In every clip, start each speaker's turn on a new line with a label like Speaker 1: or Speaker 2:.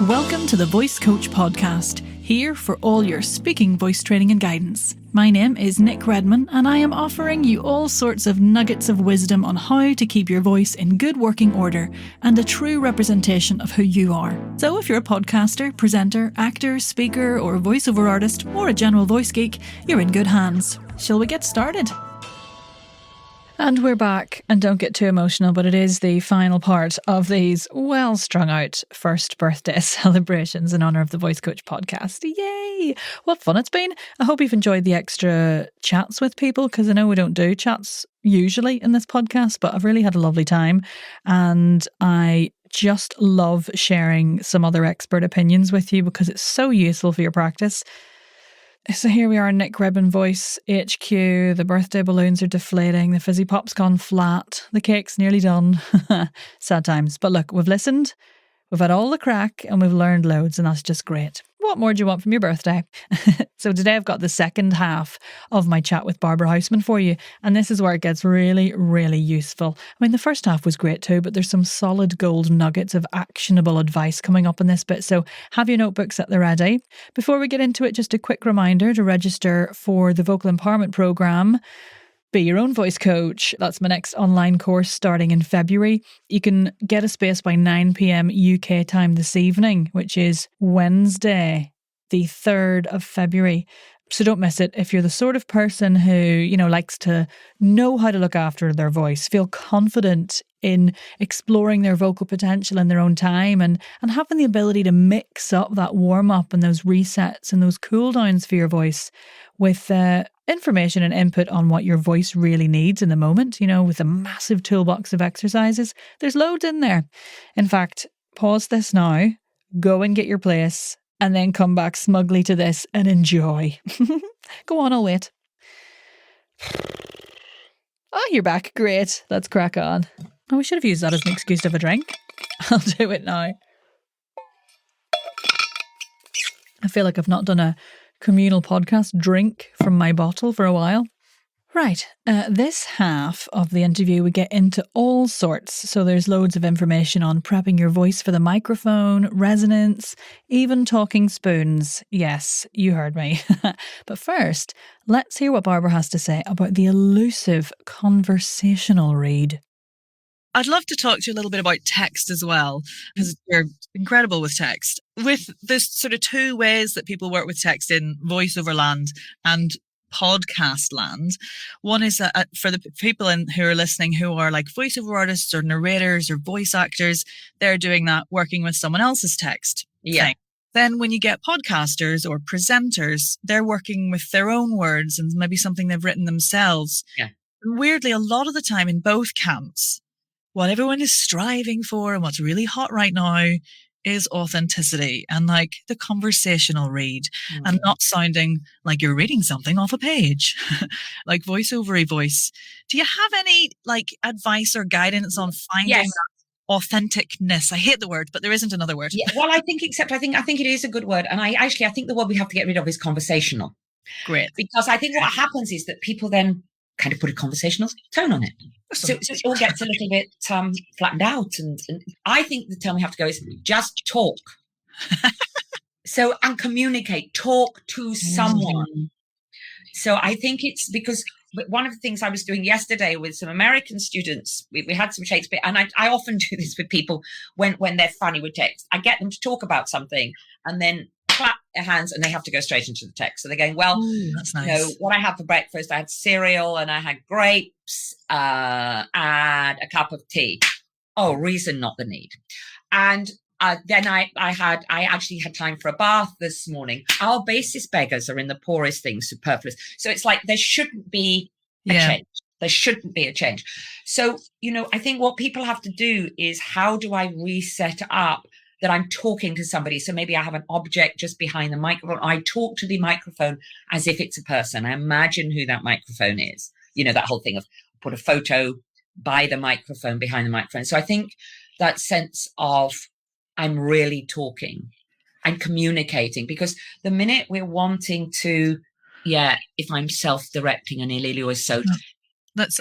Speaker 1: Welcome to the Voice Coach Podcast, here for all your speaking voice training and guidance. My name is Nick Redman, and I am offering you all sorts of nuggets of wisdom on how to keep your voice in good working order and a true representation of who you are. So if you're a podcaster, presenter, actor, speaker, or voiceover artist, or a general voice geek, you're in good hands. Shall we get started? And we're back, and don't get too emotional, but it is the final part of these well strung out first birthday celebrations in honour of the Voice Coach podcast. Yay! What fun it's been. I hope you've enjoyed the extra chats with people, because I know we don't do chats usually in this podcast, but I've really had a lovely time, and I just love sharing some other expert opinions with you because it's so useful for your practice. So here we are, Nick Redman Voice HQ. The birthday balloons are deflating. The fizzy pop's gone flat. The cake's nearly done. Sad times. But look, we've listened. We've had all the crack and we've learned loads, and that's just great. What more do you want from your birthday? So today I've got the second half of my chat with Barbara Houseman for you, and this is where it gets really, really useful. I mean, the first half was great too, but there's some solid gold nuggets of actionable advice coming up in this bit, so have your notebooks at the ready. Before we get into it, just a quick reminder to register for the Vocal Empowerment Programme. Be your own voice coach. That's my next online course starting in February. You can get a space by 9 p.m. UK time this evening, which is Wednesday, the 3rd of February. So don't miss it. If you're the sort of person who, likes to know how to look after their voice, feel confident in exploring their vocal potential in their own time and having the ability to mix up that warm-up and those resets and those cool downs for your voice with information and input on what your voice really needs in the moment, with a massive toolbox of exercises. There's loads in there. In fact, pause this now, go and get your place, and then come back smugly to this and enjoy. Go on, I'll wait. Oh, you're back. Great. Let's crack on. Oh, we should have used that as an excuse to have a drink. I'll do it now. I feel like I've not done a communal podcast drink from my bottle for a while. Right, this half of the interview we get into all sorts, so there's loads of information on prepping your voice for the microphone, resonance, even talking spoons. Yes, you heard me. But first, let's hear what Barbara has to say about the elusive conversational read.
Speaker 2: I'd love to talk to you a little bit about text as well, because you're incredible with text. With this sort of two ways that people work with text in voiceover land and podcast land. One is that for the people who are listening who are like voiceover artists or narrators or voice actors, they're doing that working with someone else's text.
Speaker 3: Yeah.
Speaker 2: Thing. Then when you get podcasters or presenters, they're working with their own words and maybe something they've written themselves.
Speaker 3: Yeah.
Speaker 2: And weirdly, a lot of the time in both camps, what everyone is striving for and what's really hot right now is authenticity and like the conversational read and not sounding like you're reading something off a page, like voice-over-y voice. Do you have any like advice or guidance on finding that authenticness? I hate the word, but there isn't another word.
Speaker 3: Yeah, well, I think it is a good word. And I think the word we have to get rid of is conversational.
Speaker 2: Great.
Speaker 3: Because I think what happens is that people then kind of put a conversational tone on it. So it all gets a little bit flattened out. And I think the term we have to go is just talk. And communicate, talk to someone. So I think it's because one of the things I was doing yesterday with some American students, we had some Shakespeare, and I often do this with people when they're funny with text. I get them to talk about something and then clap their hands and they have to go straight into the text. So they're going, well,
Speaker 2: that's nice.
Speaker 3: What I had for breakfast, I had cereal and I had grapes and a cup of tea. Oh, reason, not the need. And then I actually had time for a bath this morning. Our basis beggars are in the poorest things, superfluous. So it's like there shouldn't be a change. There shouldn't be a change. So, I think what people have to do is, how do I reset up that I'm talking to somebody? So maybe I have an object just behind the microphone. I talk to the microphone as if it's a person. I imagine who that microphone is. That whole thing of put a photo by the microphone, behind the microphone. So I think that sense of I'm really talking and communicating, because the minute we're wanting to, if I'm self-directing, and Ilili was so,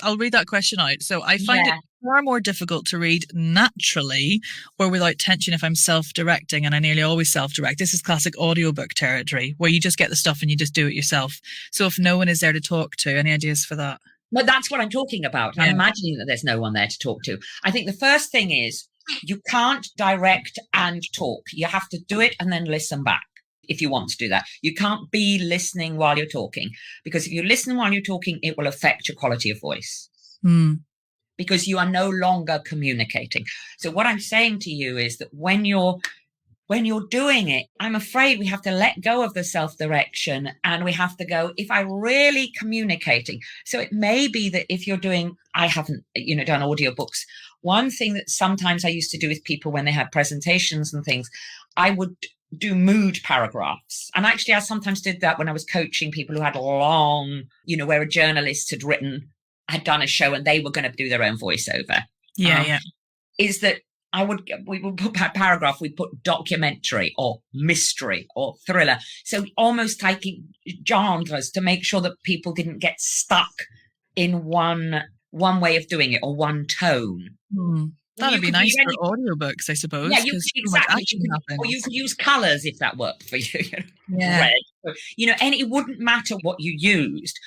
Speaker 2: I'll read that question out. So I find it
Speaker 3: Yeah.
Speaker 2: far more difficult to read naturally or without tension if I'm self-directing, and I nearly always self-direct. This is classic audiobook territory where you just get the stuff and you just do it yourself. So if no one is there to talk to, any ideas for that?
Speaker 3: But that's what I'm talking about. I'm
Speaker 2: Yeah.
Speaker 3: imagining that there's no one there to talk to. I think the first thing is you can't direct and talk. You have to do it and then listen back if you want to do that. You can't be listening while you're talking, because if you listen while you're talking, it will affect your quality of voice. Because you are no longer communicating. So what I'm saying to you is that when you're doing it, I'm afraid we have to let go of the self-direction, and we have to go, if I'm really communicating. So it may be that if you're doing, I haven't, done audiobooks. One thing that sometimes I used to do with people when they had presentations and things, I would do mood paragraphs. And actually, I sometimes did that when I was coaching people who had long, where a journalist had done a show and they were going to do their own voiceover.
Speaker 2: Yeah.
Speaker 3: Is that we would put that paragraph, we put documentary or mystery or thriller. So almost taking genres to make sure that people didn't get stuck in one way of doing it or one tone.
Speaker 2: That'd be nice for audiobooks, I suppose.
Speaker 3: Yeah, exactly. Or you could use colours if that worked for you.
Speaker 2: Yeah.
Speaker 3: Red. And it wouldn't matter what you used,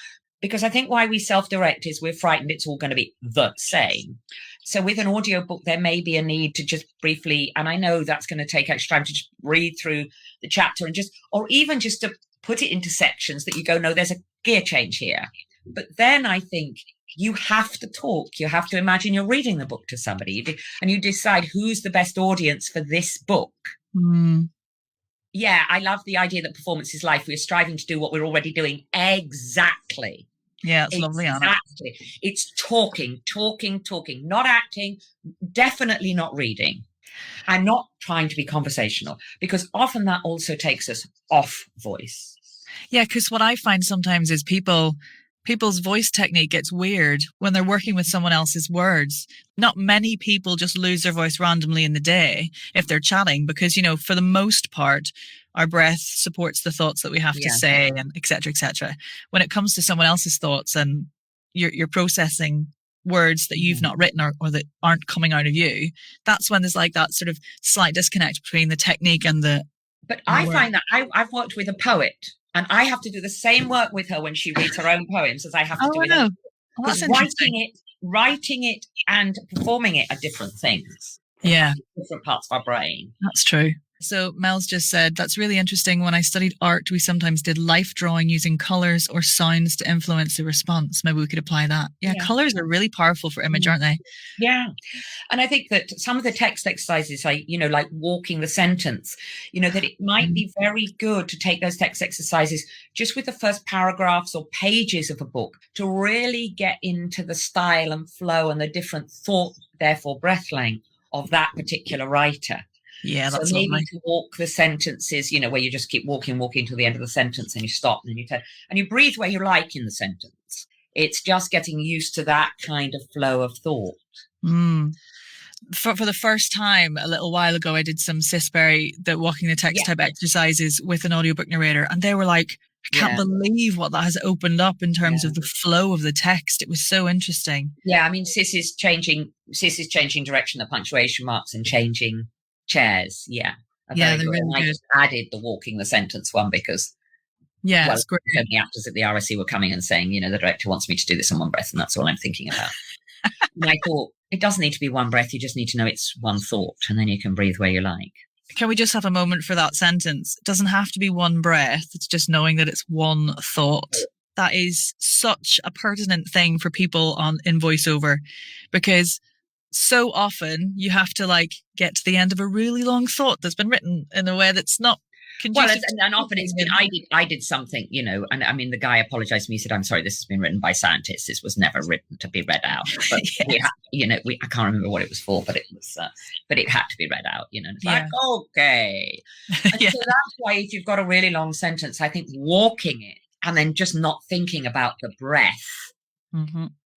Speaker 3: because I think why we self-direct is we're frightened it's all going to be the same. So with an audiobook, there may be a need to just briefly, and I know that's going to take extra time, to just read through the chapter or even just to put it into sections that you go, no, there's a gear change here. But then I think you have to talk. You have to imagine you're reading the book to somebody, and you decide who's the best audience for this book. Yeah, I love the idea that performance is life. We're striving to do what we're already doing. Exactly.
Speaker 2: Yeah, it's lovely, Anna.
Speaker 3: Exactly. It's talking, not acting, definitely not reading, and not trying to be conversational, because often that also takes us off voice.
Speaker 2: Yeah, because what I find sometimes is people's voice technique gets weird when they're working with someone else's words. Not many people just lose their voice randomly in the day if they're chatting, because, for the most part, our breath supports the thoughts that we have to say, and et cetera, et cetera. When it comes to someone else's thoughts and you're processing words that you've not written or that aren't coming out of you, that's when there's like that sort of slight disconnect between the technique and the...
Speaker 3: But I find that I've worked with a poet, and I have to do the same work with her when she reads her own poems as I have to do with her. Because writing it and performing it are different things.
Speaker 2: Yeah.
Speaker 3: Different parts of our brain.
Speaker 2: That's true. So Mel's just said, that's really interesting. When I studied art, we sometimes did life drawing using colours or sounds to influence the response. Maybe we could apply that. Yeah. Colours are really powerful for image, aren't they?
Speaker 3: Yeah. And I think that some of the text exercises, like walking the sentence, that it might be very good to take those text exercises just with the first paragraphs or pages of a book to really get into the style and flow and the different thought, therefore breath length of that particular writer.
Speaker 2: Yeah, that's
Speaker 3: so maybe
Speaker 2: lovely.
Speaker 3: to walk the sentences, where you just keep walking to the end of the sentence, and you stop, and then you turn, and you breathe where you like in the sentence. It's just getting used to that kind of flow of thought.
Speaker 2: For the first time a little while ago, I did some Sisbury, the walking the text type exercises with an audiobook narrator, and they were like, I can't believe what that has opened up in terms of the flow of the text. It was so interesting.
Speaker 3: Yeah, I mean, Sis is changing direction, the punctuation marks, and changing chairs. Yeah.
Speaker 2: They're really
Speaker 3: good. I just added the walking the sentence one because
Speaker 2: it's great.
Speaker 3: The actors at the RSC were coming and saying, the director wants me to do this in one breath, and that's all I'm thinking about. And I thought, it doesn't need to be one breath. You just need to know it's one thought, and then you can breathe where you like.
Speaker 2: Can we just have a moment for that sentence? It doesn't have to be one breath. It's just knowing that it's one thought. That is such a pertinent thing for people in voiceover, because so often you have to get to the end of a really long thought that's been written in a way that's not conducive.
Speaker 3: Well, and often it's been, I did something, and I mean, the guy apologized to me. He said, I'm sorry, this has been written by scientists. This was never written to be read out. But I can't remember what it was for, but it was, but it had to be read out, and it's like, okay. And so that's why if you've got a really long sentence, I think walking it and then just not thinking about the breath,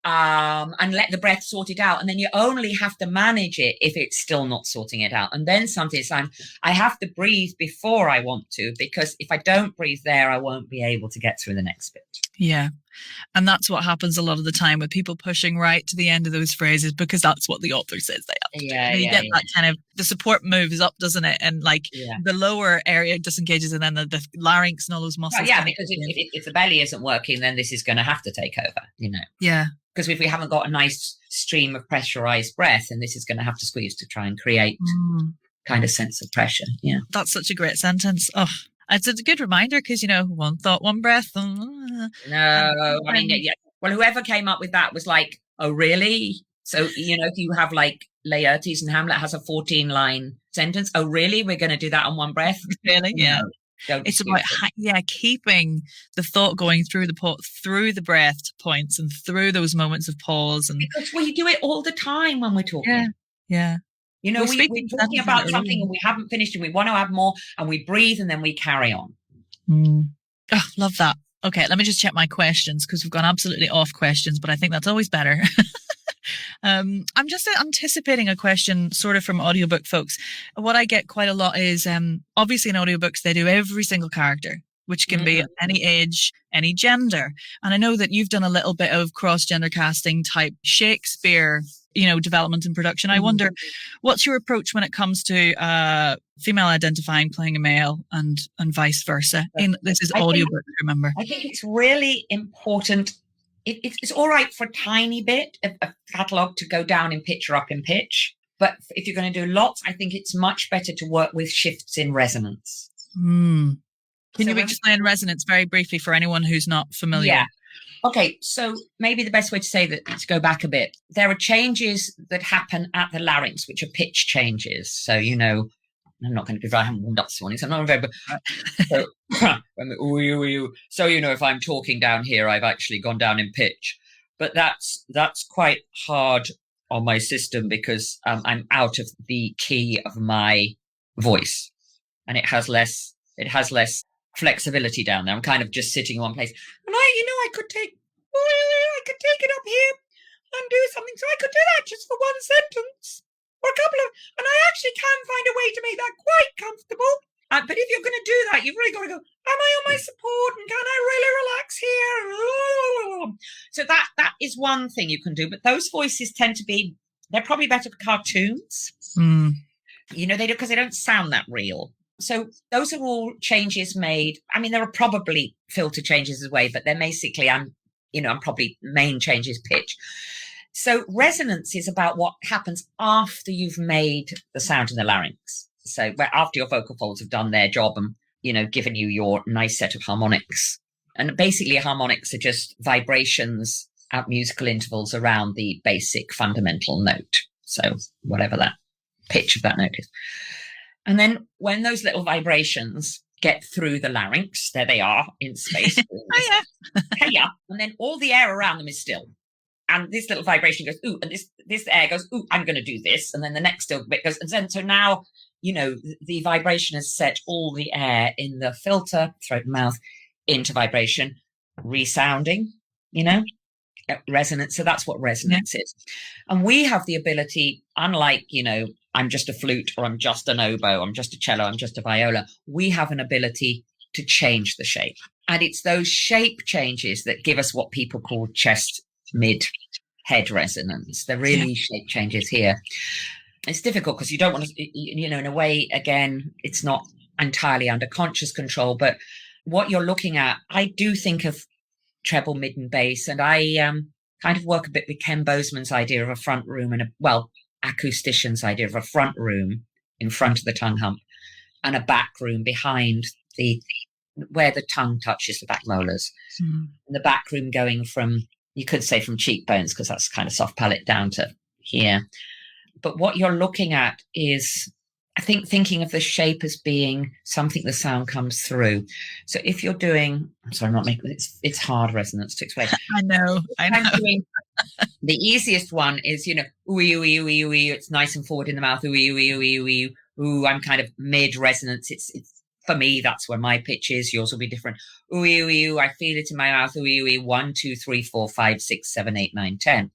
Speaker 3: and let the breath sort it out. And then you only have to manage it if it's still not sorting it out. And then sometimes I have to breathe before I want to, because if I don't breathe there, I won't be able to get through the next bit.
Speaker 2: Yeah. And that's what happens a lot of the time with people pushing right to the end of those phrases, because that's what the author says they have to do. And then you get that kind of, the support moves up, doesn't it? And like the lower area disengages, and then the larynx and all those muscles.
Speaker 3: Well, because if the belly isn't working, then this is going to have to take over,
Speaker 2: Yeah.
Speaker 3: Because if we haven't got a nice stream of pressurized breath, and this is going to have to squeeze to try and create kind of sense of pressure. Yeah.
Speaker 2: That's such a great sentence. Oh, it's a good reminder, because, one thought, one breath.
Speaker 3: No, I mean, well, whoever came up with that was like, oh, really? So, if you have like Laertes and Hamlet has a 14-line sentence. Oh, really? We're going to do that on one breath?
Speaker 2: Really? Yeah. It's about keeping the thought going through the breath to points and through those moments of pause. And
Speaker 3: because we do it all the time when we're talking.
Speaker 2: Yeah.
Speaker 3: We're talking about something and we haven't finished and we want to add more, and we breathe and then we carry on.
Speaker 2: Oh, love that. Okay, let me just check my questions, because we've gone absolutely off questions, but I think that's always better. I'm just anticipating a question sort of from audiobook folks. What I get quite a lot is, obviously in audiobooks, they do every single character, which can be any age, any gender. And I know that you've done a little bit of cross-gender casting type Shakespeare, development and production. I wonder, what's your approach when it comes to female identifying playing a male and vice versa? This is audiobook, remember?
Speaker 3: I think it's really important. It's all right for a tiny bit of a catalogue to go down in pitch or up in pitch. But if you're going to do lots, I think it's much better to work with shifts in resonance.
Speaker 2: Can you explain resonance very briefly for anyone who's not familiar?
Speaker 3: Yeah. Okay, so maybe the best way to say that, to go back a bit, there are changes that happen at the larynx, which are pitch changes. So, I'm not going to give, I haven't warmed up this morning, so I'm not very, so, if I'm talking down here, I've actually gone down in pitch. But that's quite hard on my system, because I'm out of the key of my voice, and it has less flexibility down there. I'm kind of just sitting in one place, and I could take it up here and do something. So I could do that just for one sentence or a couple of, and I actually can find a way to make that quite comfortable. But if you're going to do that, you've really got to go, am I on my support, and can I really relax here? So that is one thing you can do. But those voices tend to be, they're probably better for cartoons. They do, because they don't sound that real. So those are all changes made. I mean, there are probably filter changes as well, but they're basically, I'm probably main changes pitch. So resonance is about what happens after you've made the sound in the larynx. So after your vocal folds have done their job and, given you your nice set of harmonics. And basically harmonics are just vibrations at musical intervals around the basic fundamental note. So whatever that pitch of that note is. And then when those little vibrations get through the larynx, there they are in space. Hiya. And then all the air around them is still. And this little vibration goes, ooh, and this air goes, ooh, I'm going to do this. And then the next still bit goes. And then, so now, the vibration has set all the air in the filter, throat and mouth, into vibration, resounding, resonance. So that's what resonance is. And we have the ability, unlike, I'm just a flute, or I'm just an oboe, I'm just a cello, I'm just a viola. We have an ability to change the shape. And it's those shape changes that give us what people call chest mid head resonance. They're really shape changes here. It's difficult because you don't want to, in a way, again, it's not entirely under conscious control, but what you're looking at, I do think of treble, mid and bass. And I kind of work a bit with Ken Bozeman's idea of a front room and acoustician's idea of a front room in front of the tongue hump and a back room behind where the tongue touches the back molars. And the back room going from, you could say from cheekbones, because that's kind of soft palate, down to here. But what you're looking at is, I think, thinking of the shape as being something the sound comes through. So if you're doing, I'm sorry, I'm not making it's hard resonance to explain.
Speaker 2: I know.
Speaker 3: The easiest one is, ooh, ooh, ooh, ooh, ooh, it's nice and forward in the mouth. Ooh, ooh, ooh, ooh, ooh, ooh, I'm kind of mid resonance. It's for me, that's where my pitch is. Yours will be different. Ooh, ooh, ooh, I feel it in my mouth. Ooh, ooh, ooh, 1, 2, 3, 4, 5, 6, 7, 8, 9, 10.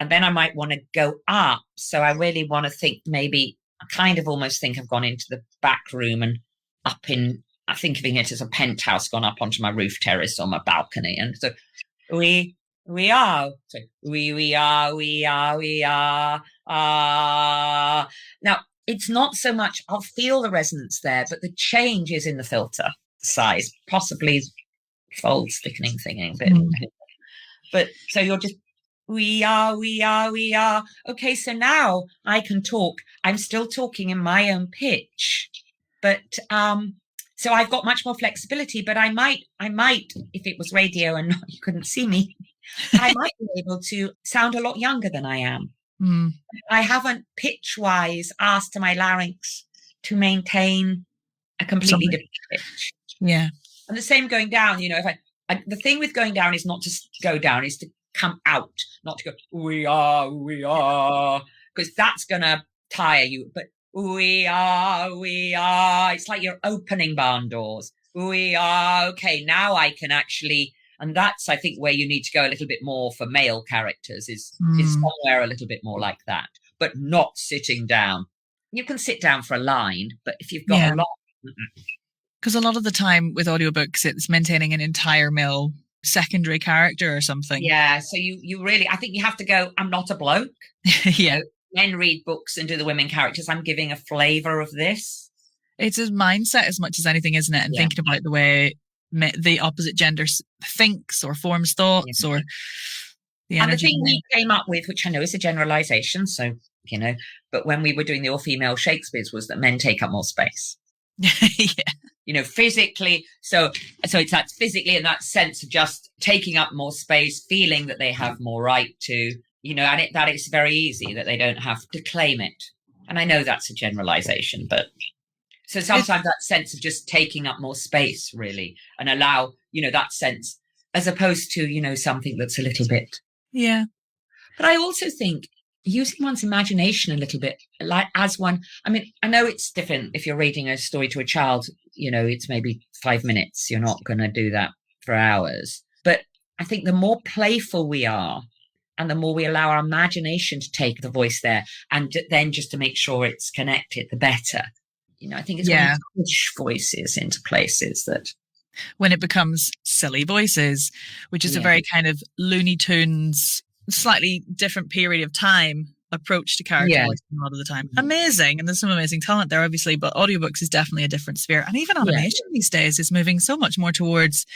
Speaker 3: And then I might want to go up. So I really want to think, maybe I kind of almost think I've gone into the back room and up in thinking it as a penthouse gone up onto my roof terrace or my balcony. And so we are. So we are. Now, it's not so much, I'll feel the resonance there, but the change is in the filter size, possibly fold thickening thing a bit. But so you're just, we are. Okay, so now I can talk. I'm still talking in my own pitch, but so I've got much more flexibility, but I might, if it was radio and you couldn't see me, I might be able to sound a lot younger than I am. I haven't pitch-wise asked to my larynx to maintain a completely different pitch.
Speaker 1: Yeah.
Speaker 3: And the same going down, if the thing with going down is not to go down, is to come out, not to go, we are, because that's going to tire you. But we are, it's like you're opening barn doors. We are, okay, now I can actually, and that's, I think, where you need to go a little bit more for male characters is somewhere a little bit more like that, but not sitting down. You can sit down for a line, but if you've got a lot.
Speaker 1: Because a lot of the time with audiobooks, it's maintaining an entire male secondary character or something.
Speaker 3: Yeah, so you really, I think you have to go, I'm not a bloke.
Speaker 1: Yeah.
Speaker 3: Men read books and do the women characters. I'm giving a flavour of this.
Speaker 1: It's a mindset as much as anything, isn't it? And thinking about the way the opposite gender thinks or forms thoughts or the energy.
Speaker 3: And the thing we came up with, which I know is a generalisation, so, but when we were doing the all-female Shakespeare's, was that men take up more space. Physically. So it's that physically in that sense of just taking up more space, feeling that they have more right to, and that it's very easy, that they don't have to claim it. And I know that's a generalization, but so sometimes that sense of just taking up more space really and allow, that sense as opposed to, something that's a little bit.
Speaker 1: Yeah.
Speaker 3: But I also think using one's imagination a little bit, like as one, I mean, I know it's different if you're reading a story to a child, it's maybe 5 minutes. You're not going to do that for hours. But I think the more playful we are and the more we allow our imagination to take the voice there and then just to make sure it's connected, the better. I think it's when you push voices into places that.
Speaker 1: When it becomes silly voices, which is a very kind of Looney Tunes, slightly different period of time approach to character voice a lot of the time. Amazing. And there's some amazing talent there, obviously, but audiobooks is definitely a different sphere. And even animation these days is moving so much more towards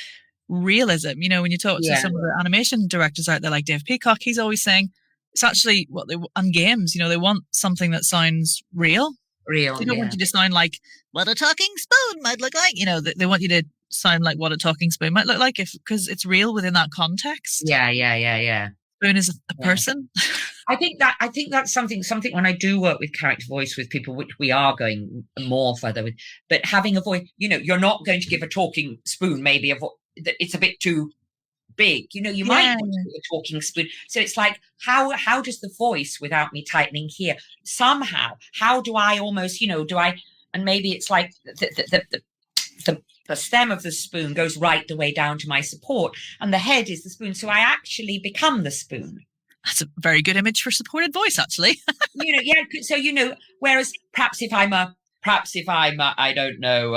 Speaker 1: realism. When you talk to some of the animation directors out there, like Dave Peacock, he's always saying it's actually what they on games, they want something that sounds real. They don't want you to sound like what a talking spoon might look like. They want you to sound like what a talking spoon might look like because it's real within that context.
Speaker 3: Yeah.
Speaker 1: Spoon is a person.
Speaker 3: I think that's something when I do work with character voice with people, which we are going more further with, but having a voice, you're not going to give a talking spoon maybe it's a bit too big. You might want to give a talking spoon. So it's like, how does the voice, without me tightening here, somehow, how do I almost, and maybe it's like the stem of the spoon goes right the way down to my support and the head is the spoon. So I actually become the spoon.
Speaker 1: That's a very good image for supported voice, actually.
Speaker 3: So, whereas perhaps if I'm I don't know,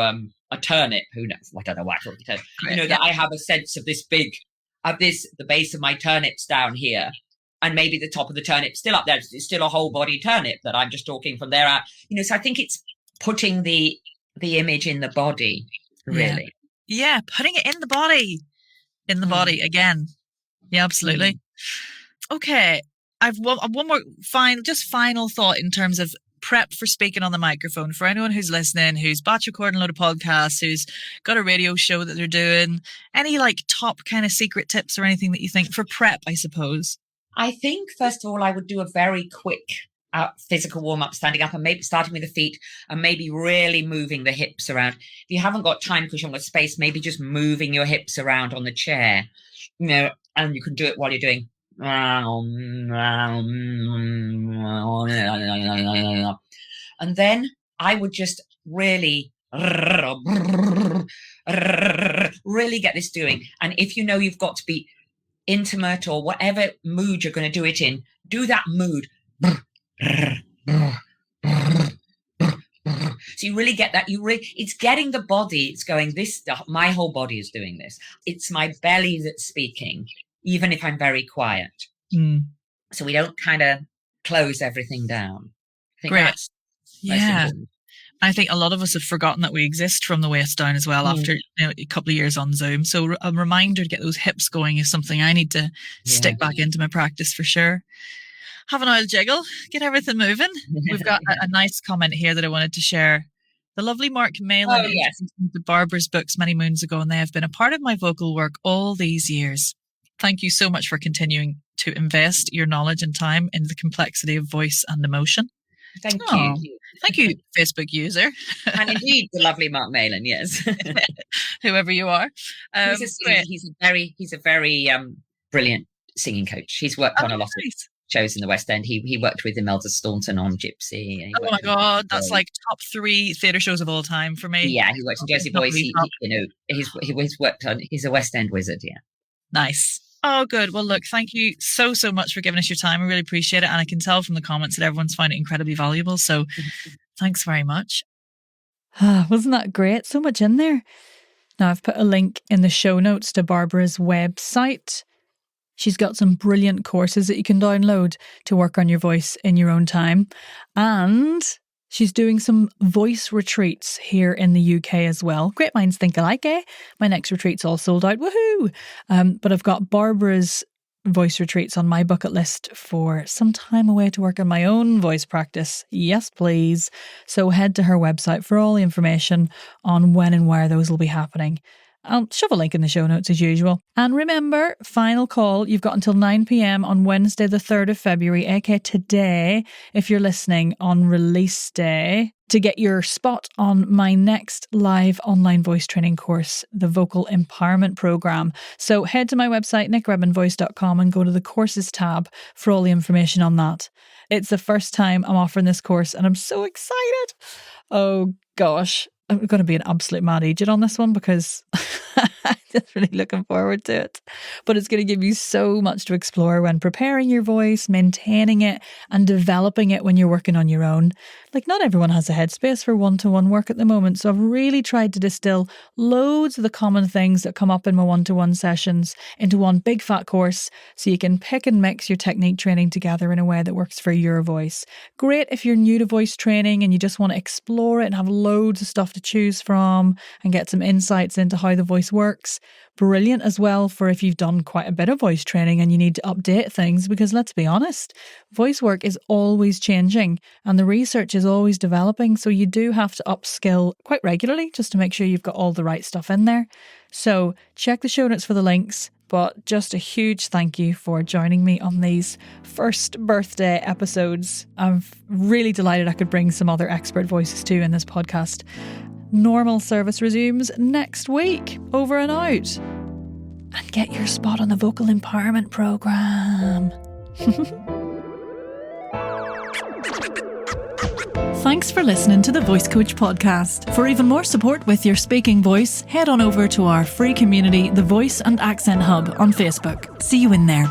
Speaker 3: a turnip, who knows? I don't know why I thought turnip. That I have a sense of the base of my turnip's down here. And maybe the top of the turnip still up there. It's still a whole body turnip that I'm just talking from there out. So I think it's putting the image in the body, really.
Speaker 1: Yeah, putting it in the body. In the body again. Yeah, absolutely. Okay. I've one more final thought in terms of prep for speaking on the microphone. For anyone who's listening, who's batch recording a load of podcasts, who's got a radio show that they're doing, any top kind of secret tips or anything that you think for prep, I suppose?
Speaker 3: I think, first of all, I would do a very quick physical warm-up, standing up and maybe starting with the feet and maybe really moving the hips around. If you haven't got time because you haven't got space, maybe just moving your hips around on the chair, and you can do it while you're doing. And then I would just really get this doing. And if you've got to be intimate or whatever mood you're going to do it in, do that mood. So So you really get that. It's getting the body. It's going, my whole body is doing this. It's my belly that's speaking, even if I'm very quiet. So we don't kind of close everything down. I think that's most important.
Speaker 2: I think a lot of us have forgotten that we exist from the waist down as well after a couple of years on Zoom. So a reminder to get those hips going is something I need to stick back into my practice for sure. Have an oil jiggle, get everything moving. We've got a nice comment here that I wanted to share. The lovely Mark Malin into Barbara's books many moons ago, and they have been a part of my vocal work all these years. Thank you so much for continuing to invest your knowledge and time in the complexity of voice and emotion.
Speaker 3: Thank you.
Speaker 2: Thank you, Facebook user.
Speaker 3: And indeed, the lovely Mark Malin, yes.
Speaker 2: Whoever you are.
Speaker 3: He's a very brilliant singing coach. He's worked on a lot of shows in the West End. He worked with Imelda Staunton on Gypsy. And
Speaker 2: oh my God, that's like top 3 theatre shows of all time for me.
Speaker 3: Yeah, he worked in Jersey Boys. He's worked on. He's a West End wizard. Yeah.
Speaker 2: Nice. Oh, good. Well, look, thank you so much for giving us your time. I really appreciate it. And I can tell from the comments that everyone's found it incredibly valuable. So thanks very much. Wasn't that great? So much in there. Now, I've put a link in the show notes to Barbara's website. She's got some brilliant courses that you can download to work on your voice in your own time. And she's doing some voice retreats here in the UK as well. Great minds think alike, eh? My next retreat's all sold out. Woohoo! But I've got Barbara's voice retreats on my bucket list for some time away to work on my own voice practice. Yes, please. So head to her website for all the information on when and where those will be happening. I'll shove a link in the show notes as usual. And remember, final call, you've got until 9 p.m. on Wednesday the 3rd of February, aka today, if you're listening on release day, to get your spot on my next live online voice training course, the Vocal Empowerment Programme. So head to my website, nickredmondvoice.com, and go to the courses tab for all the information on that. It's the first time I'm offering this course and I'm so excited. Oh gosh. I'm going to be an absolute mad idiot on this one because I'm just really looking forward to it. But it's going to give you so much to explore when preparing your voice, maintaining it, and developing it when you're working on your own. Like, not everyone has a headspace for one-to-one work at the moment, so I've really tried to distill loads of the common things that come up in my one-to-one sessions into one big fat course so you can pick and mix your technique training together in a way that works for your voice. Great if you're new to voice training and you just want to explore it and have loads of stuff to choose from and get some insights into how the voice works. Brilliant as well for if you've done quite a bit of voice training and you need to update things, because let's be honest, voice work is always changing and the research is always developing, so you do have to upskill quite regularly just to make sure you've got all the right stuff in there. So check the show notes for the links, but just a huge thank you for joining me on these first birthday episodes. I'm really delighted I could bring some other expert voices too in this podcast. Normal service resumes next week. Over and out. And get your spot on the Vocal Empowerment Programme. Thanks for listening to the Voice Coach podcast. For even more support with your speaking voice, head on over to our free community, the Voice and Accent Hub on Facebook. See you in there.